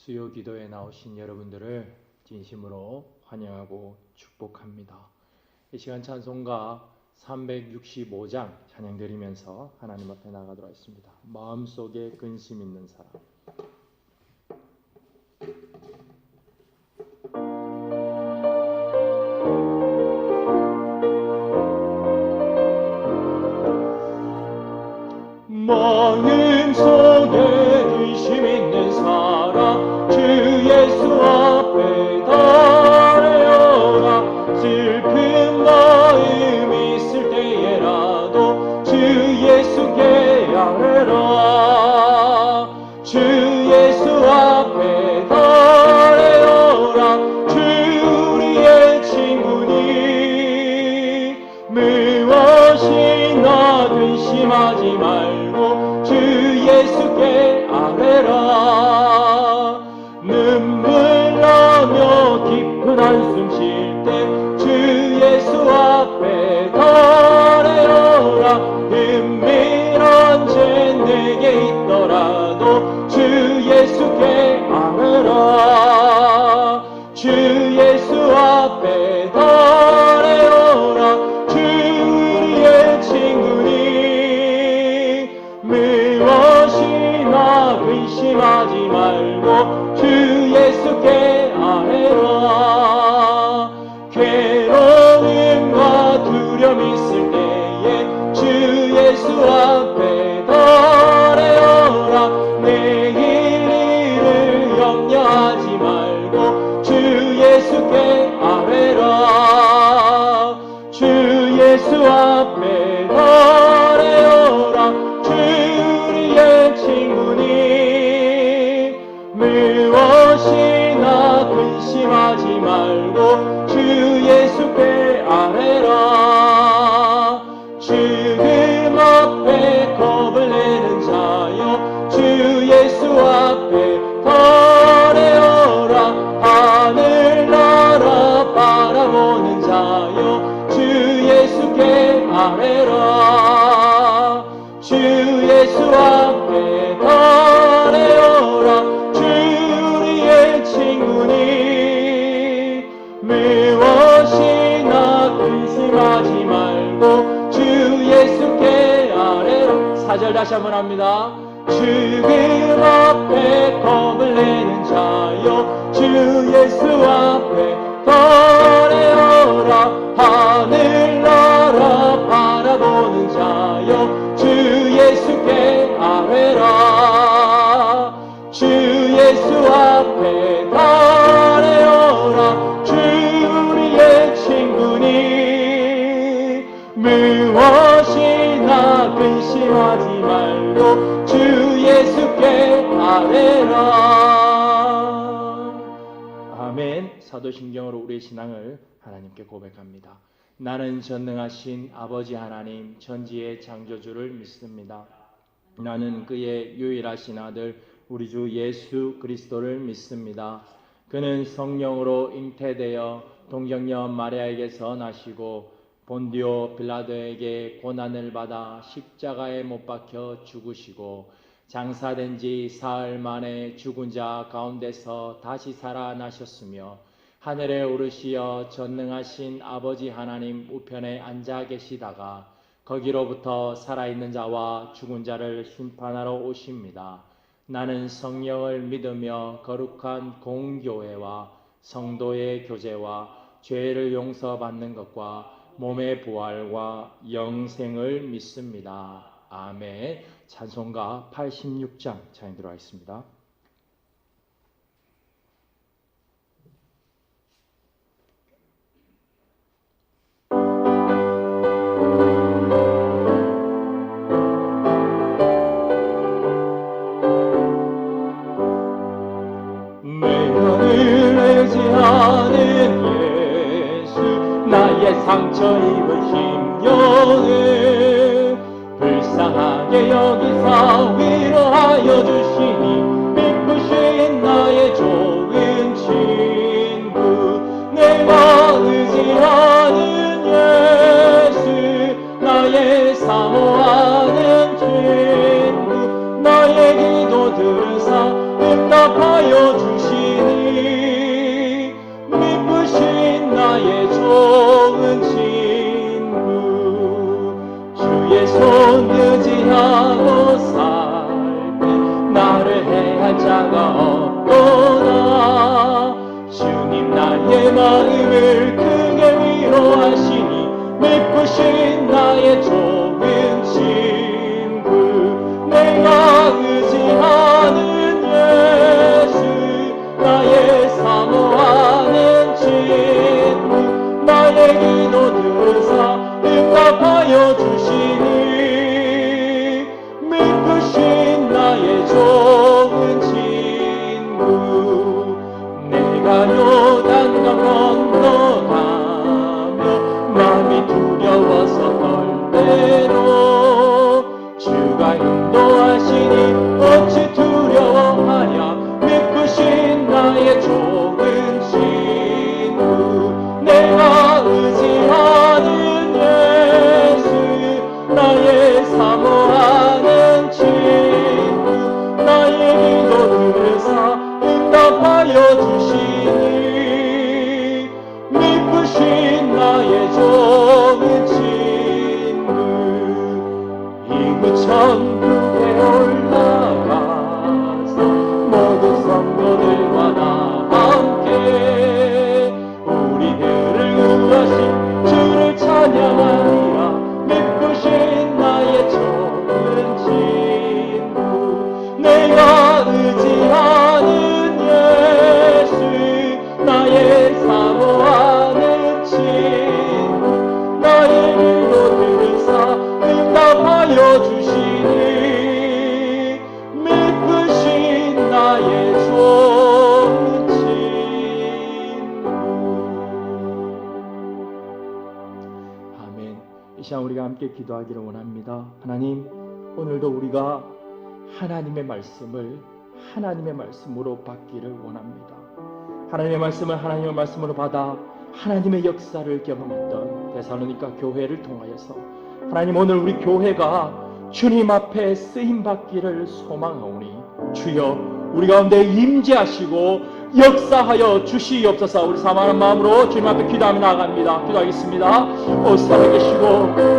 수요 기도에 나오신 여러분들을 진심으로 환영하고 축복합니다. 이 시간 찬송가 365장 찬양 드리면서 하나님 앞에 나가도록 하겠습니다. 마음속에 근심 있는 사람. 마음속에 근심 있는 사람 주 예수 앞에 달려라. 슬픈 마음 있을 때에라도 주 예수께 아뢰라. 주 예수 앞에 달려라. 주 우리의 친구니 무엇이나 근심하지 말고 주 예수께 아뢰라. 눈물 나며 깊은 한숨 쉴 때 주 예수 앞에 달려라. 은밀한 죄 내게 있더라도 주 예수께 아뢰라. 주 예수 앞에 달려라. 주 우리의 친구니 무엇이나 근심하지 말고 주 예수께 아뢰라. 괴로움과 두려움 있을 때에 주 예수 앞에 달려라. 내일 일을 염려하지 말고 주 예수께 아뢰라. 주 예수 앞에 달려라. 주 우리의 친구니 무엇이나 근심하지 말고 주 예수께 아뢰라. 죽음 앞에 겁을 내는 자여 주 예수 앞에 달려라. 하늘나라 바라보는 자여 주 예수께 아뢰라. 주 예수 앞에 달려라. 주 우리의 친구니 무엇이나 근심하지 말고 주 예수께 아뢰라. 4절 다시 한번 합니다. 죽음 앞에 겁을 내는 자여 주 예수 앞에 달려라. 하늘나라 바라보는 자여 주 예수께 아뢰라. 주 예수 앞에 달려라. 주 우리의 친구니 무엇이나 근심하지 말고 주 예수께 아뢰라. 아멘. 사도신경으로 우리의 신앙을 하나님께 고백합니다. 나는 전능하신 아버지 하나님 천지의 창조주를 믿습니다. 나는 그의 유일하신 아들 우리 주 예수 그리스도를 믿습니다. 그는 성령으로 잉태되어 동정녀 마리아에게서 나시고 본디오 빌라도에게 고난을 받아 십자가에 못 박혀 죽으시고 장사된 지 사흘 만에 죽은 자 가운데서 다시 살아나셨으며 하늘에 오르시어 전능하신 아버지 하나님 우편에 앉아 계시다가 거기로부터 살아있는 자와 죽은 자를 심판하러 오십니다. 나는 성령을 믿으며 거룩한 공교회와 성도의 교제와 죄를 용서받는 것과 몸의 부활과 영생을 믿습니다. 아멘. 찬송가 86장 찬양 들어가겠습니다. 나의 상처 입은 심령을 불쌍하게 여기사 위로하여 주시니 기쁘신 나의 좋은 친구 내가 의지하는 예수 나의 사모하는 친구 나의 기도 들으사 응답하여 주시니 내 마음을 크게 위로하시니 믿으신 나의 좋은 친구 내가 의지하는 예수 나의 사모하는 친구 나의 기도 들으사 응답하여 주시니 믿으신 나의 좋은 친구 내가 요단강 건너가며 마음이 두려워서 떨 때도 주가 인도하시니 어찌 두려워하랴 믿으신 나의 좋은 친구 내가 의지하는 예수 나의 사모하는 친구 나의 기도 들으사 응답하여 주시니 믿으신 나의 좋은 친구 이구 천국에 올라가서 모든 성도들과 나 함께 우리들을 구하신 주를 찬양하리라 믿으신 나의 좋은 친구 내가 의지하는 예수 나의 사모하는 친구 나의 기도 들으사 응답하여 주시니 믿으신 나의 좋은 친구. 아멘. 이 시간 우리가 함께 기도하기를 원합니다. 하나님, 오늘도 우리가 하나님의 말씀으로 받기를 원합니다. 하나님의 말씀으로 받아 하나님의 역사를 경험했던 데살로니가 교회를 통하여서 하나님 오늘 우리 교회가 주님 앞에 쓰임 받기를 소망하오니 주여 우리 가운데 임재하시고 역사하여 주시옵소서. 우리 사모하는 마음으로 주님 앞에 기도하며 나아갑니다. 기도하겠습니다. 오 살아계시고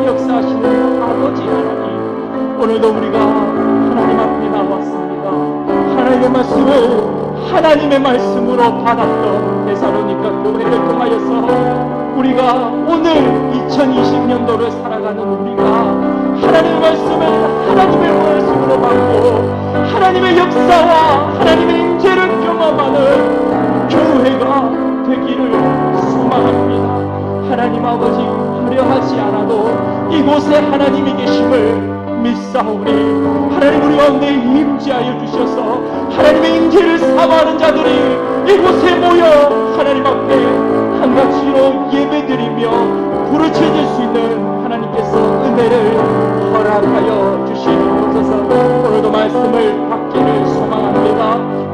역사하시는 아버지 하나님, 오늘도 우리가 하나님 앞에 나왔습니다. 하나님의 말씀으로 받았던 데살로니가 교회를 통하여서 우리가 오늘 2020년도를 살아가는 우리가 하나님의 말씀으로 받고 하나님의 역사와 하나님의 임재를 경험하는 교회가 되기를 소망합니다. 하나님 아버지, 화려하지 않아도 이곳에 하나님이 계심을 믿사오니 하나님 우리 가운데 임재하여 주셔서 하나님의 임재를 사모하는 자들이 이곳에 모여 하나님 앞에 한가지로 예배드리며 부르짖을 수 있는 하나님께서 은혜를 허락하여 주시옵소서. 오늘도 말씀을 받기를 소망합니다.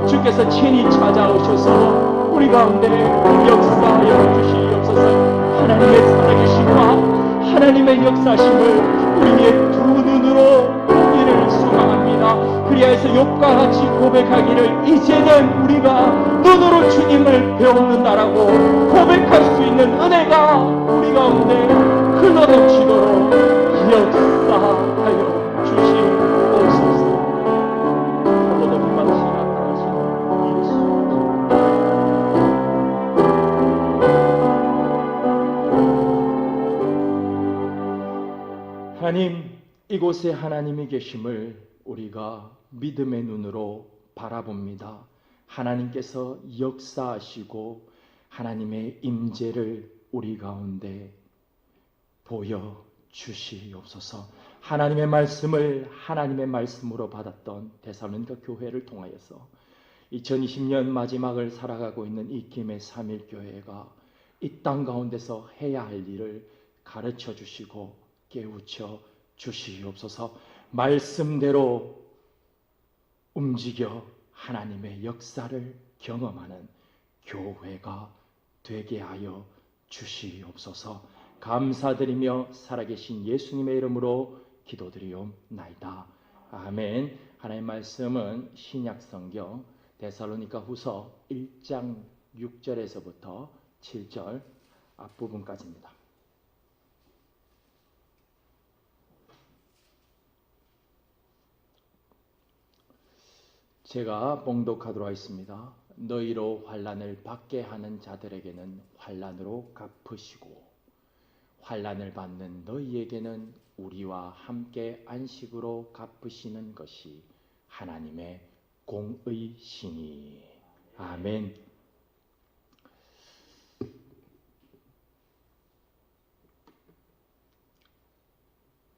주께서 친히 찾아오셔서 우리 가운데 역사하여 주시옵소서. 하나님의 살아계심과 하나님의 역사심을 우리의 두 눈으로 보기를 소망합니다. 그리하여서 욥과 같이 고백하기를 이제는 우리가 눈으로 주님을 배웠는다라고 고백할 수 있는 은혜가 우리 가운데 흘러넘치도록 역사하여 주시옵소서. 홀로도 빛만치 나타나시는 예수. 하나님, 이곳에 하나님이 계심을 우리가 믿음의 눈으로 바라봅니다. 하나님께서 역사하시고 하나님의 임재를 우리 가운데 보여 주시옵소서. 하나님의 말씀으로 받았던 데살로니가 교회를 통하여서 2020년 마지막을 살아가고 있는 이 김의 3일 교회가 이 땅 가운데서 해야 할 일을 가르쳐 주시고 깨우쳐 주시옵소서. 말씀대로 움직여 하나님의 역사를 경험하는 교회가 되게 하여 주시옵소서. 감사드리며 살아계신 예수님의 이름으로 기도드리옵나이다. 아멘. 하나님의 말씀은 신약성경 데살로니가 후서 1장 6절에서부터 7절 앞부분까지입니다. 제가 봉독하도록 하겠습니다. 너희로 환난을 받게 하는 자들에게는 환난으로 갚으시고 환난을 받는 너희에게는 우리와 함께 안식으로 갚으시는 것이 하나님의 공의시니. 아멘.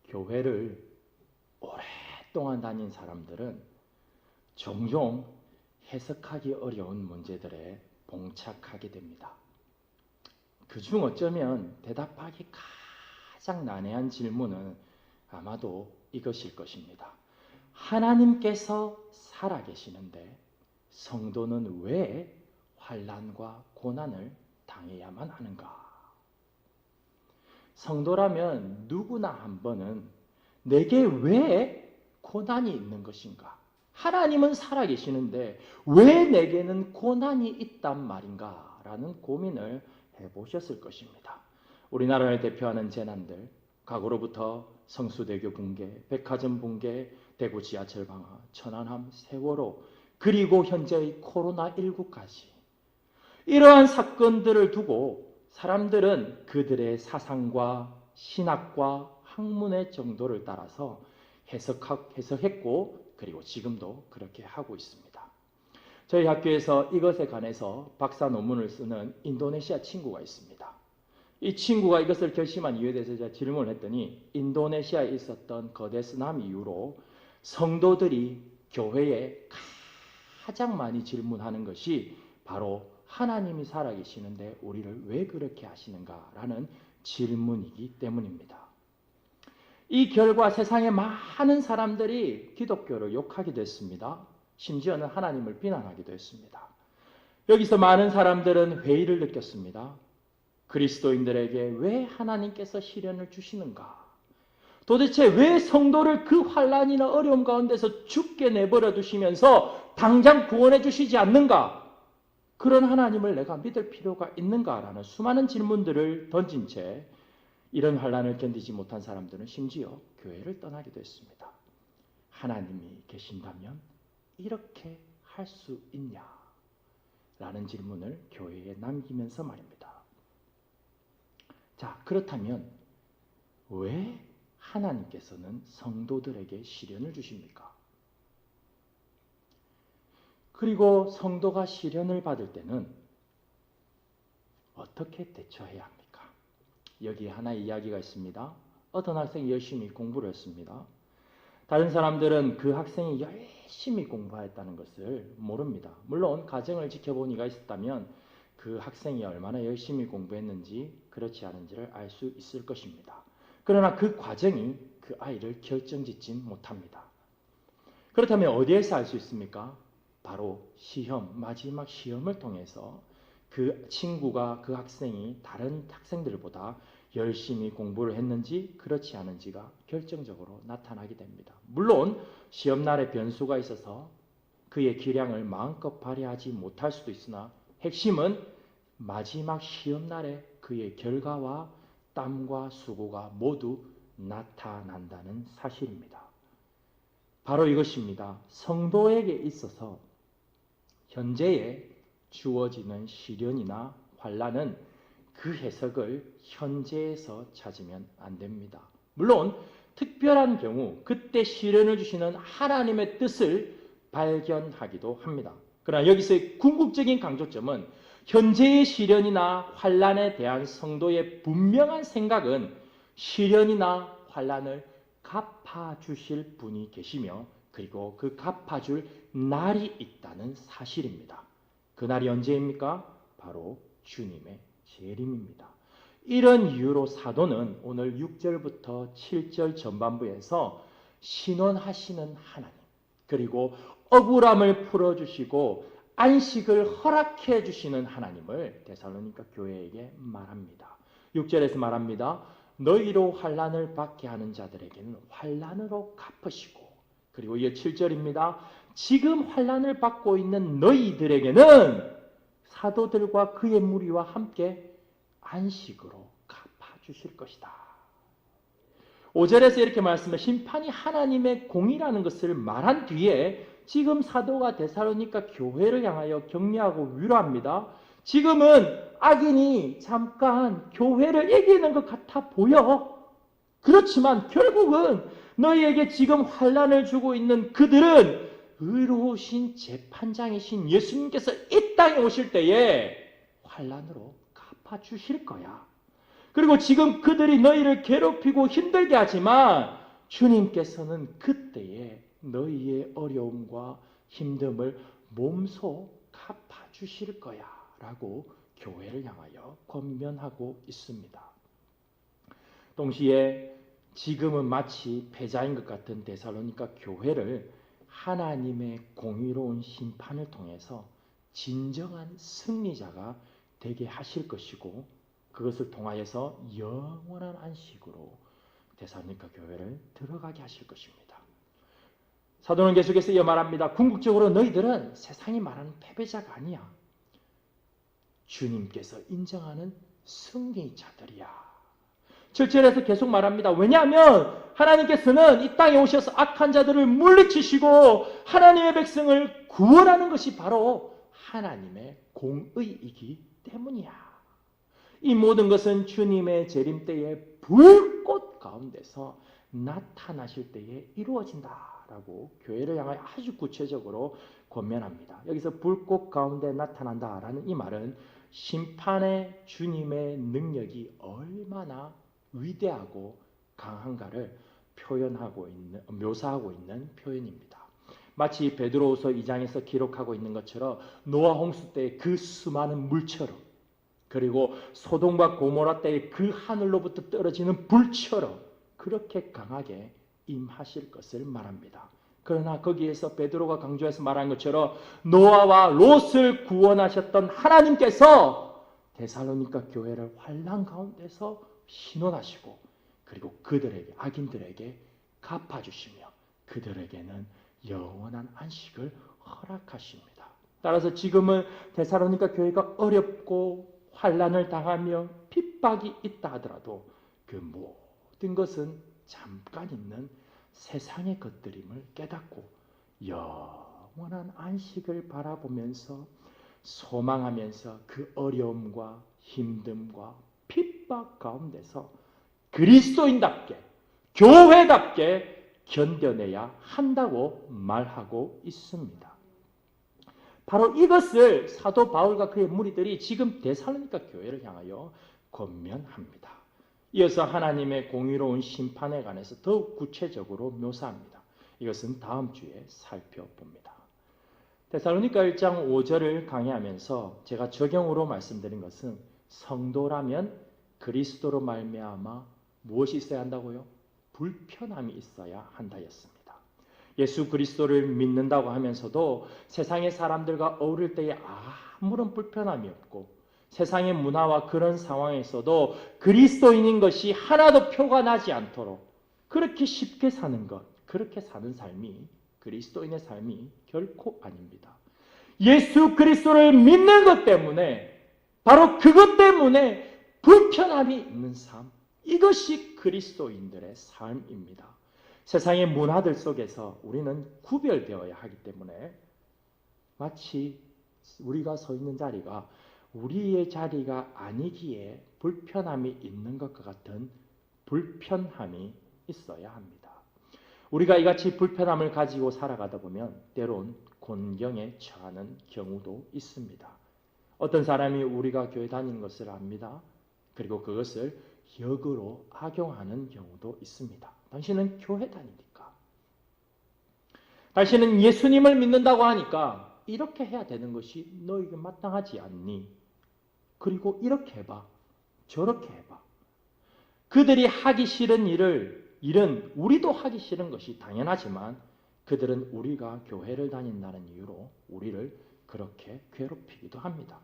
교회를 오랫동안 다닌 사람들은 종종 해석하기 어려운 문제들에 봉착하게 됩니다. 그중 어쩌면 대답하기 가장 난해한 질문은 아마도 이것일 것입니다. 하나님께서 살아계시는데 성도는 왜 환난과 고난을 당해야만 하는가? 성도라면 누구나 한 번은 내게 왜 고난이 있는 것인가? 하나님은 살아계시는데 왜 내게는 고난이 있단 말인가? 라는 고민을 해보셨을 것입니다. 우리나라를 대표하는 재난들, 과거로부터 성수대교 붕괴, 백화점 붕괴, 대구 지하철 방화, 천안함, 세월호, 그리고 현재의 코로나19까지 이러한 사건들을 두고 사람들은 그들의 사상과 신학과 학문의 정도를 따라서 해석했고 그리고 지금도 그렇게 하고 있습니다. 저희 학교에서 이것에 관해서 박사 논문을 쓰는 인도네시아 친구가 있습니다. 이 친구가 이것을 결심한 이유에 대해서 제가 질문을 했더니 인도네시아에 있었던 거대 쓰나미 이후로 성도들이 교회에 가장 많이 질문하는 것이 바로 하나님이 살아계시는데 우리를 왜 그렇게 하시는가라는 질문이기 때문입니다. 이 결과 세상의 많은 사람들이 기독교를 욕하기도 했습니다. 심지어는 하나님을 비난하기도 했습니다. 여기서 많은 사람들은 회의를 느꼈습니다. 그리스도인들에게 왜 하나님께서 시련을 주시는가? 도대체 왜 성도를 그 환난이나 어려움 가운데서 죽게 내버려 두시면서 당장 구원해 주시지 않는가? 그런 하나님을 내가 믿을 필요가 있는가라는 수많은 질문들을 던진 채 이런 환난을 견디지 못한 사람들은 심지어 교회를 떠나기도 했습니다. 하나님이 계신다면 이렇게 할 수 있냐? 라는 질문을 교회에 남기면서 말입니다. 자, 그렇다면 왜 하나님께서는 성도들에게 시련을 주십니까? 그리고 성도가 시련을 받을 때는 어떻게 대처해야 합니까? 여기에 하나의 이야기가 있습니다. 어떤 학생이 열심히 공부를 했습니다. 다른 사람들은 그 학생이 열심히 공부했다는 것을 모릅니다. 물론 가정을 지켜본 이가 있었다면 그 학생이 얼마나 열심히 공부했는지 그렇지 않은지를 알 수 있을 것입니다. 그러나 그 과정이 그 아이를 결정짓진 못합니다. 그렇다면 어디에서 알 수 있습니까? 바로 시험, 마지막 시험을 통해서 그 친구가, 그 학생이 다른 학생들보다 열심히 공부를 했는지 그렇지 않은지가 결정적으로 나타나게 됩니다. 물론 시험날에 변수가 있어서 그의 기량을 마음껏 발휘하지 못할 수도 있으나 핵심은 마지막 시험날에 그의 결과와 땀과 수고가 모두 나타난다는 사실입니다. 바로 이것입니다. 성도에게 있어서 현재에 주어지는 시련이나 환난은 그 해석을 현재에서 찾으면 안 됩니다. 물론 특별한 경우 그때 시련을 주시는 하나님의 뜻을 발견하기도 합니다. 그러나 여기서의 궁극적인 강조점은 현재의 시련이나 환난에 대한 성도의 분명한 생각은 시련이나 환난을 갚아주실 분이 계시며 그리고 그 갚아줄 날이 있다는 사실입니다. 그 날이 언제입니까? 바로 주님의 재림입니다. 이런 이유로 사도는 오늘 6절부터 7절 전반부에서 신원하시는 하나님, 그리고 억울함을 풀어주시고 안식을 허락해 주시는 하나님을 데살로니가 교회에게 말합니다. 6절에서 말합니다. 너희로 환난을 받게 하는 자들에게는 환난으로 갚으시고, 그리고 이게 7절입니다. 지금 환난을 받고 있는 너희들에게는 사도들과 그의 무리와 함께 안식으로 갚아주실 것이다. 5절에서 이렇게 말씀해 심판이 하나님의 공이라는 것을 말한 뒤에 지금 사도가 데살로니가 교회를 향하여 격려하고 위로합니다. 지금은 악인이 잠깐 교회를 이기는 것 같아 보여. 그렇지만 결국은 너희에게 지금 환난을 주고 있는 그들은 의로우신 재판장이신 예수님께서 이 땅에 오실 때에 환난으로 갚아주실 거야. 그리고 지금 그들이 너희를 괴롭히고 힘들게 하지만 주님께서는 그때에 너희의 어려움과 힘듦을 몸소 갚아주실 거야 라고 교회를 향하여 권면하고 있습니다. 동시에 지금은 마치 패자인 것 같은 데살로니가 교회를 하나님의 공의로운 심판을 통해서 진정한 승리자가 되게 하실 것이고 그것을 통하여서 영원한 안식으로 데살로니가 교회를 들어가게 하실 것입니다. 사도는 계속해서 이어 말합니다. 궁극적으로 너희들은 세상이 말하는 패배자가 아니야. 주님께서 인정하는 승리자들이야. 7절에서 계속 말합니다. 왜냐하면 하나님께서는 이 땅에 오셔서 악한 자들을 물리치시고 하나님의 백성을 구원하는 것이 바로 하나님의 공의이기 때문이야. 이 모든 것은 주님의 재림 때에 불꽃 가운데서 나타나실 때에 이루어진다라고 교회를 향하여 아주 구체적으로 권면합니다. 여기서 불꽃 가운데 나타난다라는 이 말은 심판의 주님의 능력이 얼마나 위대하고 강한가를 묘사하고 있는 표현입니다. 마치 베드로후서 2장에서 기록하고 있는 것처럼 노아 홍수 때의 그 수많은 물처럼 그리고 소돔과 고모라 때의 그 하늘로부터 떨어지는 불처럼 그렇게 강하게 임하실 것을 말합니다. 그러나 거기에서 베드로가 강조해서 말한 것처럼 노아와 롯을 구원하셨던 하나님께서 데살로니가 교회를 환난 가운데서 신원하시고 그리고 그들에게 악인들에게 갚아주시며 그들에게는 영원한 안식을 허락하십니다. 따라서 지금은 데살로니가 교회가 어렵고 환난을 당하며 핍박이 있다 하더라도 그 모든 것은 잠깐 있는 세상의 것들임을 깨닫고 영원한 안식을 바라보면서 소망하면서 그 어려움과 힘듦과 핍박 가운데서 그리스도인답게 교회답게 견뎌내야 한다고 말하고 있습니다. 바로 이것을 사도 바울과 그의 무리들이 지금 데살로니가 교회를 향하여 권면합니다. 이어서 하나님의 공의로운 심판에 관해서 더욱 구체적으로 묘사합니다. 이것은 다음 주에 살펴봅니다. 데살로니가 1장 5절을 강의하면서 제가 적용으로 말씀드린 것은 성도라면 그리스도로 말미암아 무엇이 있어야 한다고요? 불편함이 있어야 한다였습니다. 예수 그리스도를 믿는다고 하면서도 세상의 사람들과 어울릴 때에 아무런 불편함이 없고 세상의 문화와 그런 상황에서도 그리스도인인 것이 하나도 표가 나지 않도록 그렇게 쉽게 사는 것, 그렇게 사는 삶이 그리스도인의 삶이 결코 아닙니다. 예수 그리스도를 믿는 것 때문에 바로 그것 때문에 불편함이 있는 삶, 이것이 그리스도인들의 삶입니다. 세상의 문화들 속에서 우리는 구별되어야 하기 때문에 마치 우리가 서 있는 자리가 우리의 자리가 아니기에 불편함이 있는 것과 같은 불편함이 있어야 합니다. 우리가 이같이 불편함을 가지고 살아가다 보면 때론 곤경에 처하는 경우도 있습니다. 어떤 사람이 우리가 교회 다니는 것을 압니다. 그리고 그것을 역으로 악용하는 경우도 있습니다. 당신은 교회 다니니까. 당신은 예수님을 믿는다고 하니까 이렇게 해야 되는 것이 너에게 마땅하지 않니? 그리고 이렇게 해봐. 저렇게 해봐. 그들이 하기 싫은 일은 우리도 하기 싫은 것이 당연하지만 그들은 우리가 교회를 다닌다는 이유로 우리를 그렇게 괴롭히기도 합니다.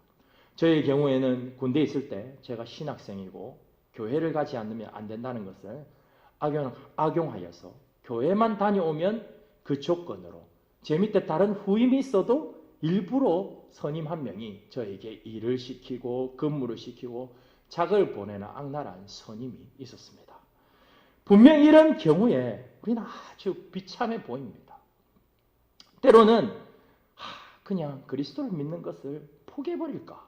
저의 경우에는 군대에 있을 때 제가 신학생이고 교회를 가지 않으면 안 된다는 것을 악용하여서 교회만 다녀오면 그 조건으로 제 밑에 다른 후임이 있어도 일부러 선임 한 명이 저에게 일을 시키고 근무를 시키고 작을 보내는 악랄한 선임이 있었습니다. 분명 이런 경우에 우리는 아주 비참해 보입니다. 때로는 그냥 그리스도를 믿는 것을 포기해버릴까?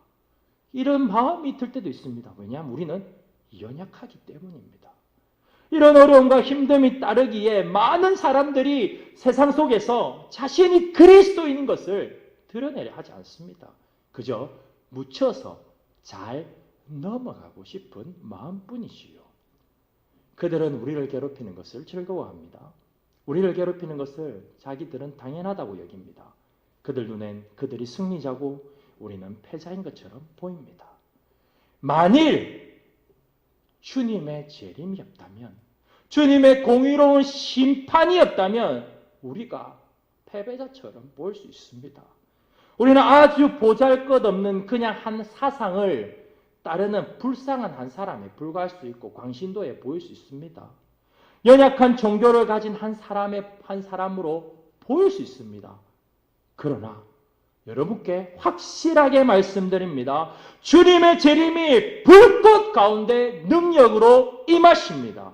이런 마음이 들 때도 있습니다. 왜냐하면 우리는 연약하기 때문입니다. 이런 어려움과 힘듦이 따르기에 많은 사람들이 세상 속에서 자신이 그리스도인인 것을 드러내려 하지 않습니다. 그저 묻혀서 잘 넘어가고 싶은 마음뿐이지요. 그들은 우리를 괴롭히는 것을 즐거워합니다. 우리를 괴롭히는 것을 자기들은 당연하다고 여깁니다. 그들 눈엔 그들이 승리자고 우리는 패자인 것처럼 보입니다. 만일 주님의 재림이 없다면, 주님의 공의로운 심판이 없다면 우리가 패배자처럼 보일 수 있습니다. 우리는 아주 보잘것없는 그냥 한 사상을 따르는 불쌍한 한 사람에 불과할 수 있고 광신도에 보일 수 있습니다. 연약한 종교를 가진 한 사람으로 보일 수 있습니다. 그러나 여러분께 확실하게 말씀드립니다. 주님의 재림이 불꽃 가운데 능력으로 임하십니다.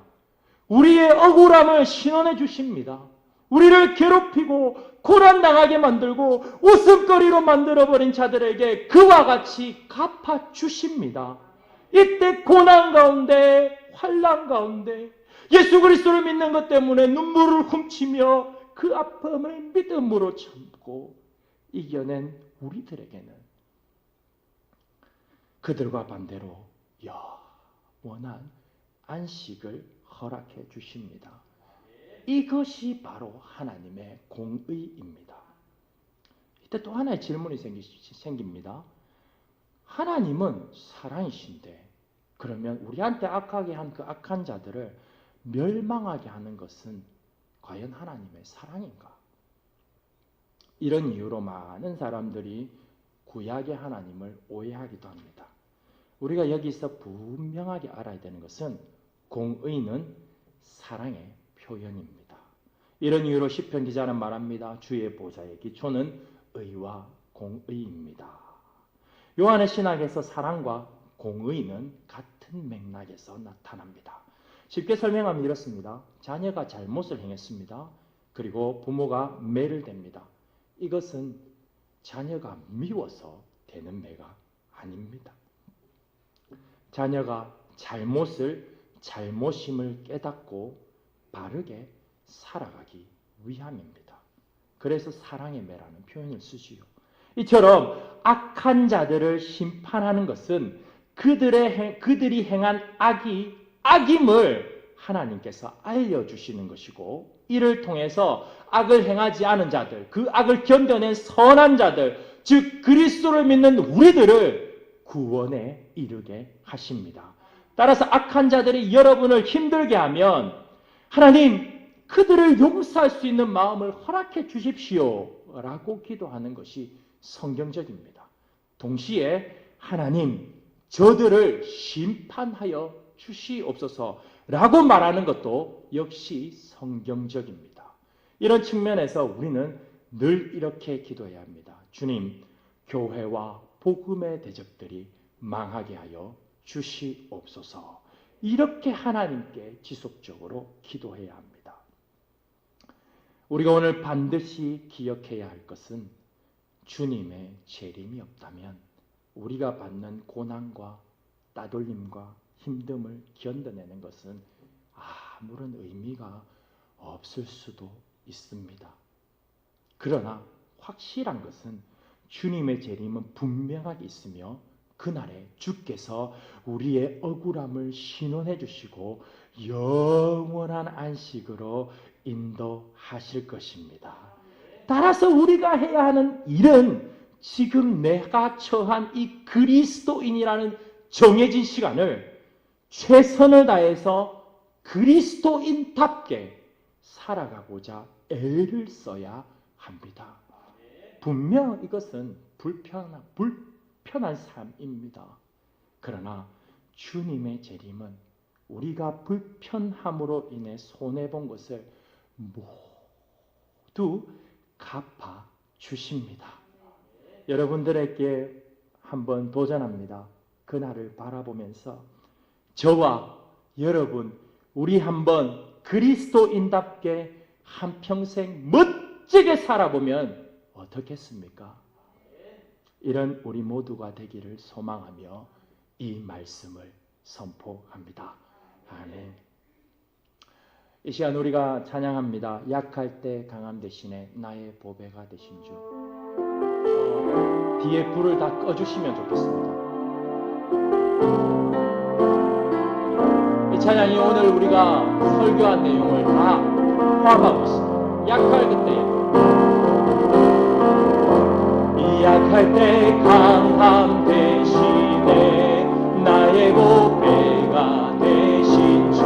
우리의 억울함을 신원해 주십니다. 우리를 괴롭히고 고난당하게 만들고 웃음거리로 만들어버린 자들에게 그와 같이 갚아주십니다. 이때 고난 가운데, 환난 가운데 예수 그리스도를 믿는 것 때문에 눈물을 훔치며 그 아픔을 믿음으로 참고 이겨낸 우리들에게는 그들과 반대로 영원한 안식을 허락해 주십니다. 이것이 바로 하나님의 공의입니다. 이때 또 하나의 질문이 생깁니다. 하나님은 사랑이신데 그러면 우리한테 악하게 한 그 악한 자들을 멸망하게 하는 것은 과연 하나님의 사랑인가? 이런 이유로 많은 사람들이 구약의 하나님을 오해하기도 합니다. 우리가 여기서 분명하게 알아야 되는 것은 공의는 사랑의 표현입니다. 이런 이유로 시편 기자는 말합니다. 주의 보좌의 기초는 의와 공의입니다. 요한의 신학에서 사랑과 공의는 같은 맥락에서 나타납니다. 쉽게 설명하면 이렇습니다. 자녀가 잘못을 행했습니다. 그리고 부모가 매를 댑니다. 이것은 자녀가 미워서 되는 매가 아닙니다. 자녀가 잘못임을 깨닫고 바르게 살아가기 위함입니다. 그래서 사랑의 매라는 표현을 쓰지요. 이처럼 악한 자들을 심판하는 것은 그들이 행한 악임을 하나님께서 알려주시는 것이고 이를 통해서 악을 행하지 않은 자들, 그 악을 견뎌낸 선한 자들, 즉 그리스도를 믿는 우리들을 구원에 이르게 하십니다. 따라서 악한 자들이 여러분을 힘들게 하면 하나님 그들을 용서할 수 있는 마음을 허락해 주십시오 라고 기도하는 것이 성경적입니다. 동시에 하나님 저들을 심판하여 주시옵소서 라고 말하는 것도 역시 성경적입니다. 이런 측면에서 우리는 늘 이렇게 기도해야 합니다. 주님, 교회와 복음의 대적들이 망하게 하여 주시옵소서. 이렇게 하나님께 지속적으로 기도해야 합니다. 우리가 오늘 반드시 기억해야 할 것은 주님의 재림이 없다면 우리가 받는 고난과 따돌림과 힘듦을 견뎌내는 것은 아무런 의미가 없을 수도 있습니다. 그러나 확실한 것은 주님의 재림은 분명하게 있으며 그날에 주께서 우리의 억울함을 신원해 주시고 영원한 안식으로 인도하실 것입니다. 따라서 우리가 해야 하는 일은 지금 내가 처한 이 그리스도인이라는 정해진 시간을 최선을 다해서 그리스도인답게 살아가고자 애를 써야 합니다. 분명 이것은 불편한 삶입니다. 그러나 주님의 재림은 우리가 불편함으로 인해 손해본 것을 모두 갚아 주십니다. 여러분들에게 한번 도전합니다. 그날을 바라보면서 저와 여러분 우리 한번 그리스도인답게 한평생 멋지게 살아보면 어떻겠습니까? 이런 우리 모두가 되기를 소망하며 이 말씀을 선포합니다. 아멘. 이 시간 우리가 찬양합니다. 약할 때 강함 대신에 나의 보배가 되신 주. 뒤에 불을 다 꺼주시면 좋겠습니다. 이 찬양이 오늘 우리가 설교한 내용을 다 포함하고 있습니다. 약할 그때, 약할 때 강함 대신에 나의 보배가 되신 주,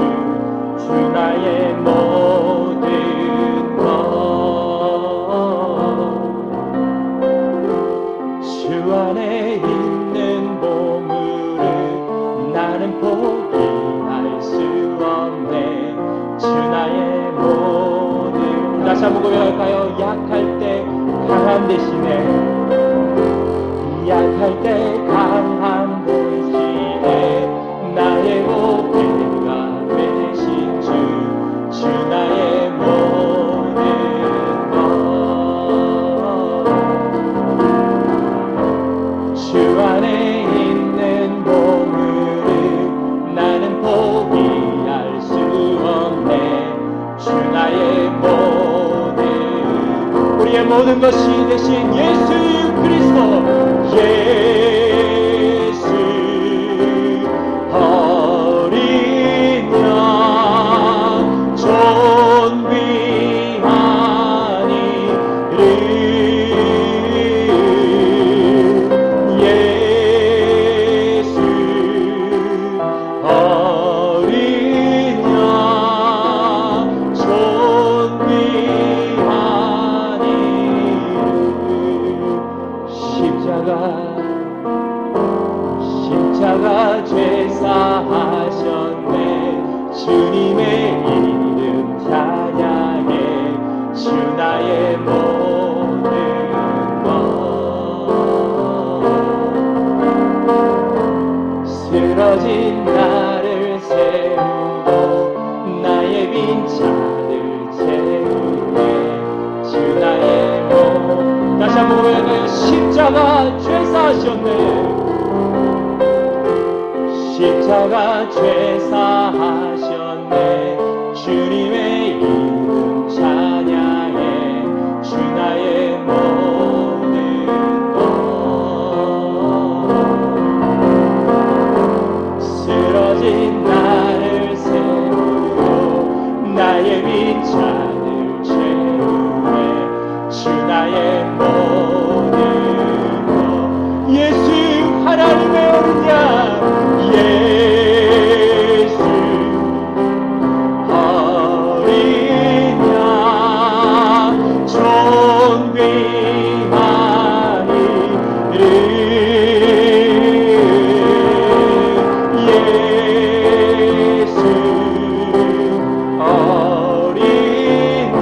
주 나의 모든 것, 주 안에 있는 보물을 나는 포기할 수 없네. 주 나의 모든, 다시 한번 고백할까요? 약할 때 강함 대신에, 약할 때 강함 대신에 나의 보배가 되신 주, 주 나의 모든 것, 주 안에 있는 보물을 나는 포기할 수 없네. 주 나의 모든, 우리의 모든 것이 되신 예수 그리스도, 예수 어린 양 존귀한 이름, 예수 어린 양 존귀한 이름, 십자가 죄사하셨네. 주님의 이름 찬양해. 주 나의 모든 것, 쓰러진 나를 세우고 나의 빈잔을 채우네. 주 나의 모든, 다시 한번 고백해. 십자가 죄사하셨네. 십자가 죄사하셨네. 주님의 이름 찬양해. 주 나의 모든 것, 쓰러진 나를 세우고 나의 빈잔을 채우네. 주 나의 모든 것, 예수 하나님의 어린 양, 예수 어린 양 존귀한 이름, 예수 어린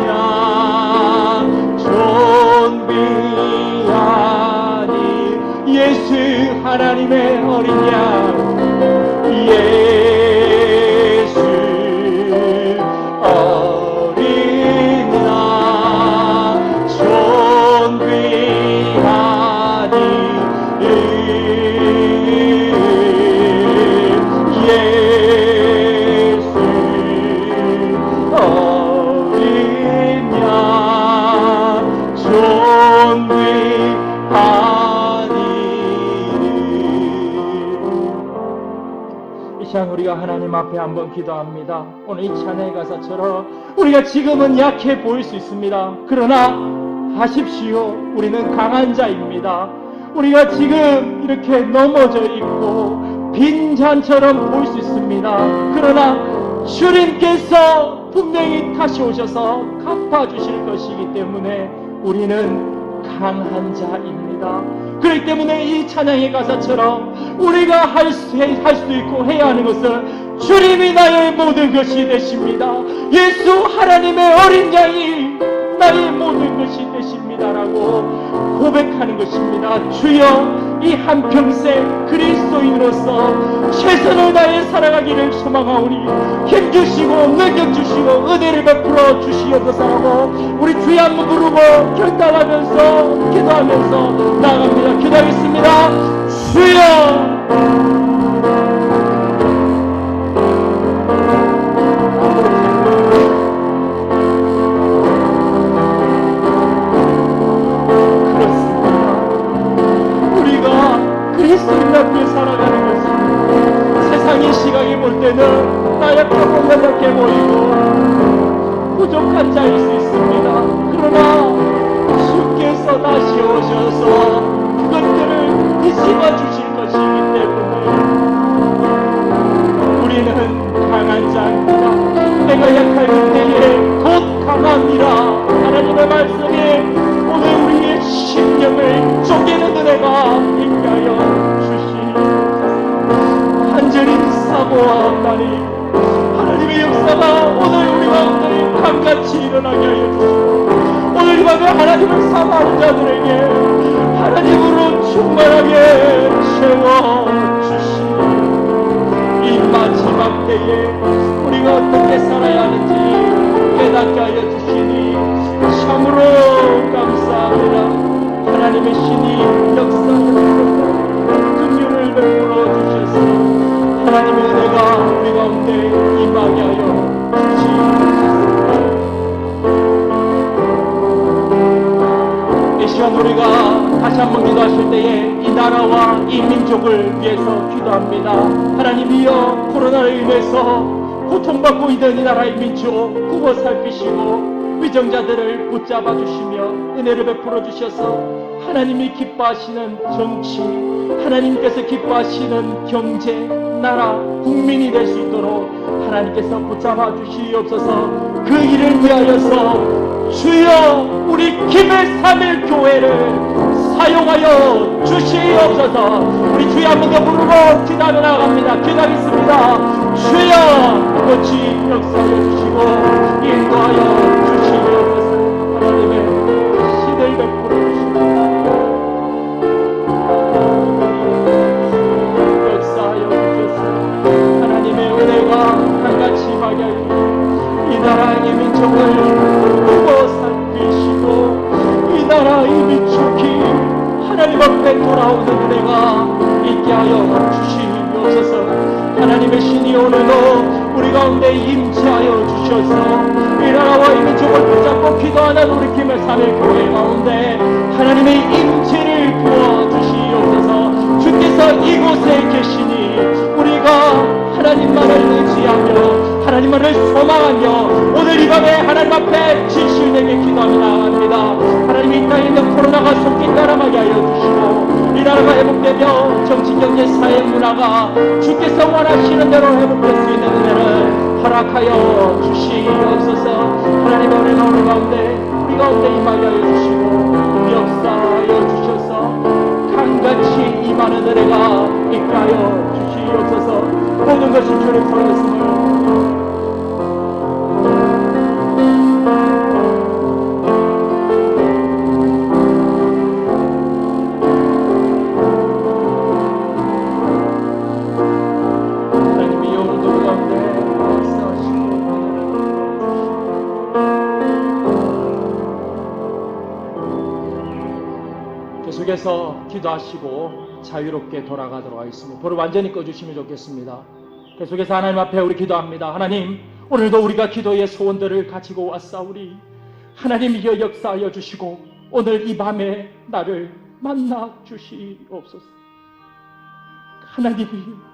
양 존귀한 이름, 예수 하나님의 어린 양, 예수 어린 양 존귀한 이름, 예수 어린 양 존귀한 우리가 하나님 앞에 한번 기도합니다. 오늘 이 찬양의 가사처럼 우리가 지금은 약해 보일 수 있습니다. 그러나 하십시오. 우리는 강한 자입니다. 우리가 지금 이렇게 넘어져 있고 빈잔처럼 보일 수 있습니다. 그러나 주님께서 분명히 다시 오셔서 갚아주실 것이기 때문에 우리는 강한 자입니다. 그렇기 때문에 이 찬양의 가사처럼 우리가 할 수 있고 해야 하는 것은 주님이 나의 모든 것이 되십니다. 예수 하나님의 어린 양이 나의 모든 것이 되십니다라고 고백하는 것입니다. 주여 이 한평생 그리스도인으로서 최선을 다해 살아가기를 소망하오니 힘주시고 능력주시고 은혜를 베풀어 주시옵소서라고 우리 주의 한번 부르고 결단하면서 기도하면서 나아갑니다. 기도하겠습니다. 주여, 그리스도인 앞에 살아가는 것은 세상의 시각이 볼 때는 나약하고 연약해 보이고 부족한 자일 수 있습니다. 그러나 주께서 다시 오셔서 그것들을 뒤집어 주실 것이기 때문에 우리는 강한 자입니다. 내가 약할 때에 곧 강합니다. 하나님의 말씀이 오늘 우리의 심령을 쪼개는 은혜가 있게 하여 주시옵소서. 간절히 사모하오나니 하나님의 역사가 오늘 우리 가운데 강같이 일어나게 하여 주시고 오늘 이 밤에 하나님을 사모하는 자들에게 하나님으로 충만하게 채워주시고 이 마지막 때에 우리가 어떻게 살아야 하는지 깨닫게 하여 주시니 참으로 감사합니다. 하나님의 신이 역사하셔서 긍휼을 베풀어 주셔서 하나님의 은혜가 우리 가운데 임하게 하여 주시옵소서. 이 시간 우리가 다시 한번 기도하실 때에 이 나라와 이 민족을 위해서 기도합니다. 하나님이여, 코로나로 인해서 고통받고 있는 이 나라의 민족 구워 살피시고 위정자들을 붙잡아 주시며 은혜를 베풀어 주셔서 하나님이 기뻐하시는 정치, 하나님께서 기뻐하시는 경제, 나라, 국민이 될 수 있도록 하나님께서 붙잡아 주시옵소서. 그 일을 위하여서 주여 우리 김해 3일 교회를 사용하여 주시옵소서. 우리 주여 한번 더 부르고 기도하며 나아갑니다. 기도하겠습니다. 주여 아버지 역사하여 주시고 인도하여 주시옵소서. 하나님의 신을 베풀어 주시고 역사하여 주셔서 하나님의 은혜가 한같이 임하게 하여 이 나라의 민족을 두고 살피시고 이 나라의 민족이 하나님 앞에 돌아오는 은혜가 있게 하여 주시옵소서. 하나님의 신이 오늘도 우리 가운데 임재하여 주셔서 이 나라와 이 민족을 붙잡고 기도하는 우리 김해 3일 교회 가운데 하나님의 임재를 부어 주시옵소서. 주께서 이곳에 계시니 우리가 하나님만을 의지하며 하나님만을 소망하며 오늘 이 밤에 하나님 앞에 진실되게 기도하며 나아갑니다. 하나님이 이 땅에 있는 코로나가 속히 따라가게 하여 주시고 이 나라가 회복되며 정치, 경제, 사회, 문화가 주께서 원하시는 대로 회복될 수 있는 은혜를 허락하여 주시옵소서. 하나님의 은혜가 오늘 가운데 우리 가운데 임하게 하여 주시고 역사하여 주셔서 강같이 임하는 은혜가 있게 하여 주시옵소서. 모든 것이 주를 살았으며 계속해서 기도하시고 자유롭게 돌아가도록 하겠습니다. 불을 완전히 꺼주시면 좋겠습니다. 계속해서 하나님 앞에 우리 기도합니다. 하나님, 오늘도 우리가 기도의 소원들을 가지고 왔사오니 하나님이여 역사하여 주시고 오늘 이 밤에 나를 만나 주시옵소서. 하나님이여